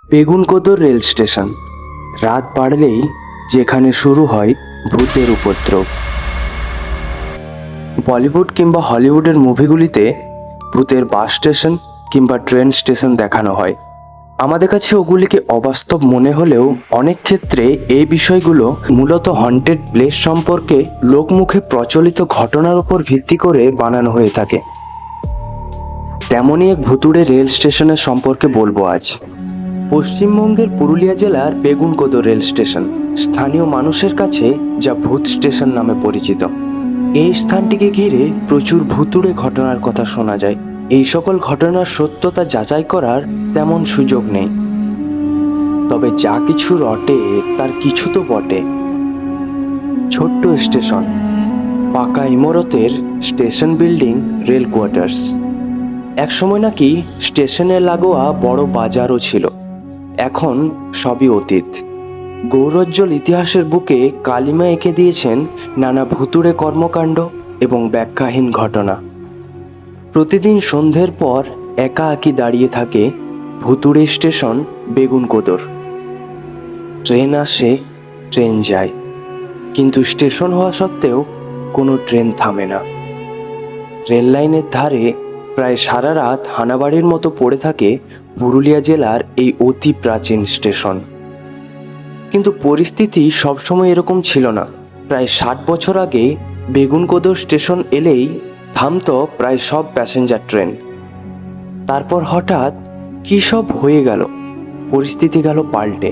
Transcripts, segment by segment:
Begunkodar rail station. রাত বাড়লেই যেখানে শুরু হয় ভূতের উপদ্রব। বলিউড কিংবা হলিউডের মুভিগুলিতে ভূতের বাস স্টেশন কিংবা ট্রেন স্টেশন দেখানো হয়। আমাদের কাছে ওগুলিকে অবাস্তব মনে হলেও অনেক ক্ষেত্রে এই বিষয়গুলো মূলত হন্টেড প্লেস সম্পর্কে লোকমুখে প্রচলিত ঘটনার উপর ভিত্তি করে বানানো হয়ে থাকে। তেমনই এক ভুতুড়ে রেল স্টেশনের সম্পর্কে বলবো আজ। পশ্চিমবঙ্গের পুরুলিয়া জেলার বেগুনকোদর রেল স্টেশন স্থানীয় মানুষের কাছে যা ভূত স্টেশন নামে পরিচিত। এই স্থানটিকে ঘিরে প্রচুর ভুতুড়ে ঘটনার কথা শোনা যায়। এই সকল ঘটনার সত্যতা যাচাই করার তেমন সুযোগ নেই, তবে যা কিছু রটে তার কিছু তো বটে। ছোট্ট স্টেশন, পাকা ইমারতের স্টেশন বিল্ডিং, রেল কোয়ার্টার্স। একসময় নাকি স্টেশনের লাগোয়া বড় বাজারও ছিল। এখন সবই অতীত। গৌরোজ্জ্বল ইতিহাসের বুকে কালিমা এঁকে দিয়েছেন নানা ভুতুড়ে কর্মকাণ্ড এবং ব্যাখ্যাহীন ঘটনা। প্রতিদিন সন্ধ্যের পর একাকী দাঁড়িয়ে থাকে ভুতুড়ে স্টেশন বেগুনকোদর। ট্রেন আসে, ট্রেন যায়, কিন্তু স্টেশন হওয়া সত্ত্বেও কোনো ট্রেন থামে না। রেল লাইনের ধারে প্রায় সারা রাত হানাবাড়ির মতো পড়ে থাকে পুরুলিয়া জেলার এই অতি প্রাচীন স্টেশন। কিন্তু পরিস্থিতি সবসময় এরকম ছিল না। প্রায় 60 বছর আগে বেগুনকোদর স্টেশন এলেই থামতো প্রায় সব প্যাসেঞ্জার ট্রেন। তারপর হঠাৎ কি সব হয়ে গেল, পরিস্থিতি গেল পাল্টে।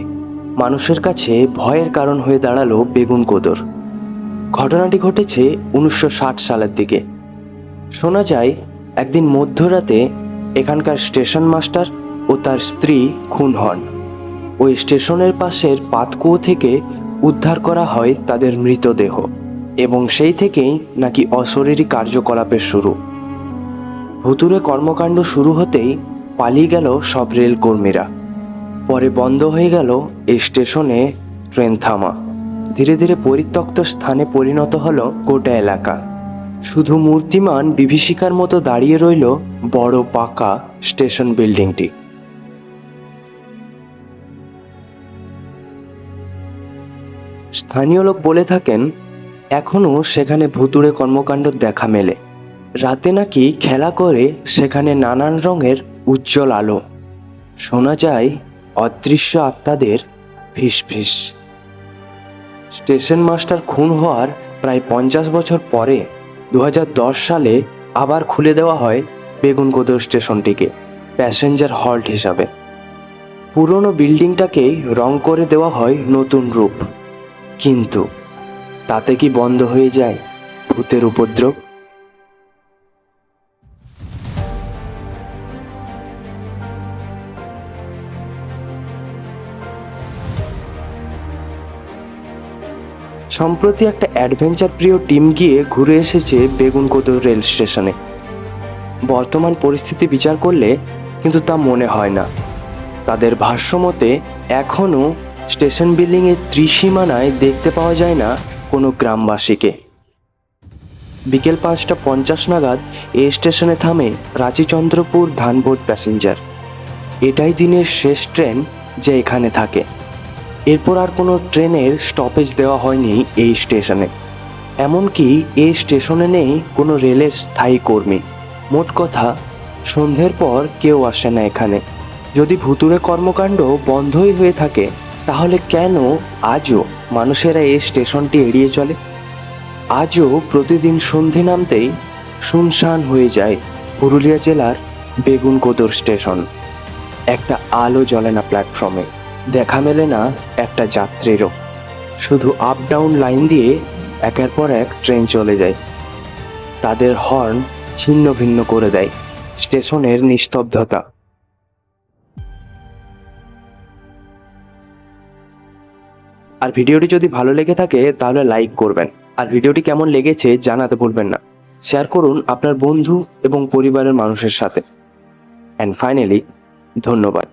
মানুষের কাছে ভয়ের কারণ হয়ে দাঁড়ালো বেগুনকোদর। ঘটনাটি ঘটেছে 1960 সালের দিকে। শোনা যায় একদিন মধ্যরাতে এখানকার স্টেশন মাস্টার ও তার স্ত্রী খুন হন। ওই স্টেশনের পাশের পাতকুয়ো থেকে উদ্ধার করা হয় তাদের মৃতদেহ, এবং সেই থেকেই নাকি অশরীরী কার্যকলাপের শুরু। ভুতুড়ে কর্মকাণ্ড শুরু হতেই পালিয়ে গেল সব রেল কর্মীরা। পরে বন্ধ হয়ে গেল এই স্টেশনে ট্রেন থামা। ধীরে ধীরে পরিত্যক্ত স্থানে পরিণত হলো গোটা এলাকা। শুধু মূর্তিমান বিভীষিকার মতো দাঁড়িয়ে রইল বড় পাকা স্টেশন বিল্ডিংটি। স্থানীয় লোক বলে থাকেন এখনো সেখানে ভুতুড়ে কর্মকাণ্ড দেখা মেলে। রাতে নাকি খেলা করে সেখানে নানান রঙের উজ্জ্বল আলো। শোনা যায় অদৃশ্য আত্মাদের ফিসফিস। স্টেশন মাস্টার খুন হওয়ার প্রায় 50 বছর পরে 2010 সালে আবার খুলে দেওয়া হয় বেগুনকোদর স্টেশনটিকে প্যাসেঞ্জার হল্ট হিসাবে। পুরনো বিল্ডিংটাকেই রং করে দেওয়া হয় নতুন রূপ। কিন্তু তাতে কি বন্ধ হয়ে যায় ভূতের উপদ্রব? সম্প্রতি একটা অ্যাডভেঞ্চার প্রিয় টিম গিয়ে ঘুরে এসেছে বেগুনকোদর রেল স্টেশনে। বর্তমান পরিস্থিতি বিচার করলে কিন্তু তা মনে হয় না। তাদের ভাষ্যমতে এখনও স্টেশন বিল্ডিংয়ের ত্রিসীমানায় দেখতে পাওয়া যায় না কোনো গ্রামবাসীকে। বিকেল 5:50 নাগাদ এই স্টেশনে থামে রাঁচি-চন্দ্রপুর ধানবোদ প্যাসেঞ্জার। এটাই দিনের শেষ ট্রেন যে এখানে থাকে। এরপর আর কোনো ট্রেনের স্টপেজ দেওয়া হয়নি এই স্টেশনে। এমনকি এই স্টেশনে নেই কোনো রেলের স্থায়ী কর্মী। মোট কথা, সন্ধ্যের পর কেউ আসে না এখানে। যদি ভুতুড়ে কর্মকাণ্ড বন্ধই হয়ে থাকে, তাহলে কেন আজও মানুষেরা এই স্টেশনটি এড়িয়ে চলে? আজও প্রতিদিন সন্ধে নামতেই শুনশান হয়ে যায় পুরুলিয়া জেলার বেগুনকোদর স্টেশন। একটা আলো জ্বলে না প্ল্যাটফর্মে, দেখা মেলে না একটা যাত্রীরও। শুধু আপ ডাউন লাইন দিয়ে একের পর এক ট্রেন চলে যায়। তাদের হর্ন ছিন্ন ভিন্ন করে দেয় স্টেশনের নিস্তব্ধতা। আর ভিডিওটি যদি ভালো লেগে থাকে তাহলে লাইক করবেন, আর ভিডিওটি কেমন লেগেছে জানাতে ভুলবেন না। শেয়ার করুন আপনার বন্ধু এবং পরিবারের মানুষের সাথে। অ্যান্ড ফাইনালি, ধন্যবাদ।